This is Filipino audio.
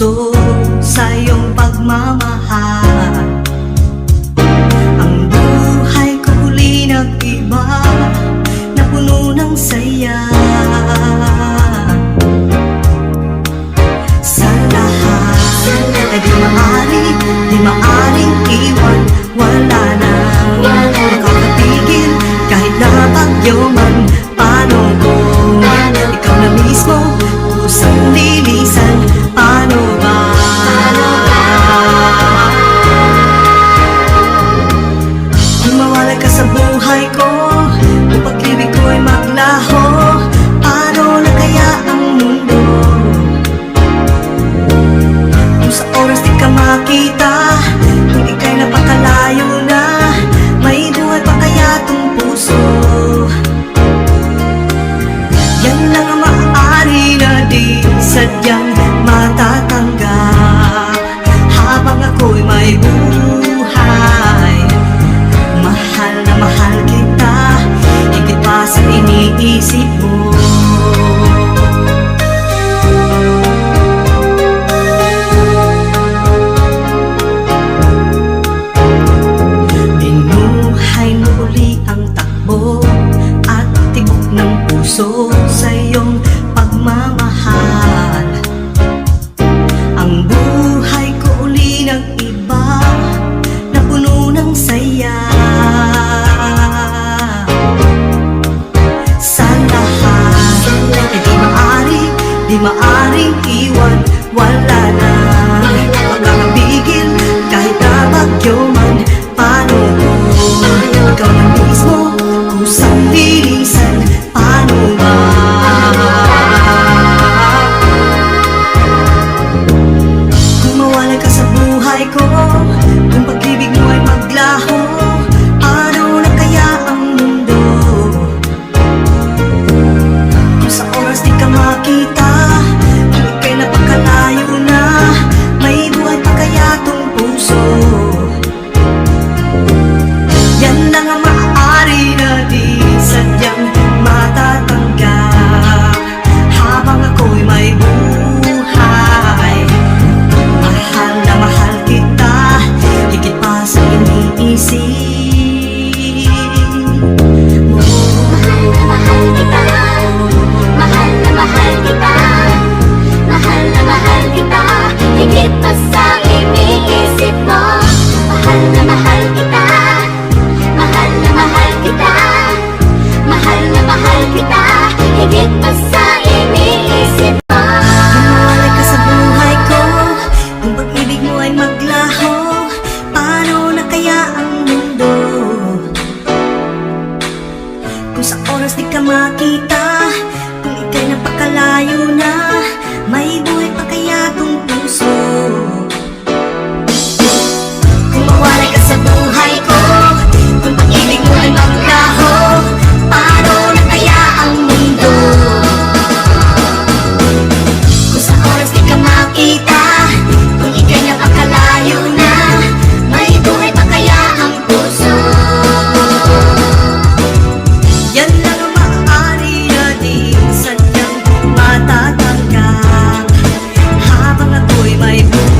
puso sa iyong pagmamahal. Ang buhay ko huli nag-iba na puno ng saya. Sa lahat ay di maaring iwan. Wala nang makakapigil kahit na bagyo man. Paano kung ikaw na mismo kusang lilisan? Paano ba? Kung mawala ka sa buhay ko, kung pag-ibig ko ay maglaho, paano na kaya ang mundo? Kung sa oras di ka makita, kung ika'y napakalayo na, may buhay pa kaya tong puso? Yan lang ang maaari na di sadyang matatanggap. Habang ako'y may buhay, mahal na mahal kita, higit pa sa iniisip mo. Binuhay mo uli ang takbo at tibok ng puso sa iyong pagmamahal. Ang buhay ko uli nag-iba na puno ng saya. Sa lahat ay di maaring iwan. Wala na makakapigil kahit na bagyo man. Paano kung ikaw na mismo kusang lilisan? Paano ba? Kung mawala ka sa buhay ko, kung pag-ibig mo ay maglaho, paano na kaya ang mundo? Kung sa oras di ka makita, kung ika'y napakalayo na, may buhay pa kaya tong puso? Yan lang ang maaari na di sadyang matatanggap. Habang ako'y may buhay, mahal na mahal kita, higit pa sa iniisip mo. Mahal na mahal kita, mahal na mahal kita, higit pa sa iniisip mo. Mahal na mahal kita, mahal na mahal kita, mahal na mahal kita, higit pa sa iniisip mo. Kung mawala ka sa buhay ko, kung pag-ibig mo ay maglaho, paano na kaya ang mundo? Kung sa oras di ka makita, kung ika'y napakalayo na, may buhay pa kaya tong puso? Kung mawala ka sa buhay ko, kung pag-ibig mo ay maglaho, paano na kaya ang mundo? Kung sa oras di ka makita, kung ika'y napakalayo na, may buhay pa kaya ang puso? Yan lang ang maaari na di sadyang matatanggap. Habang ako'y may buhay,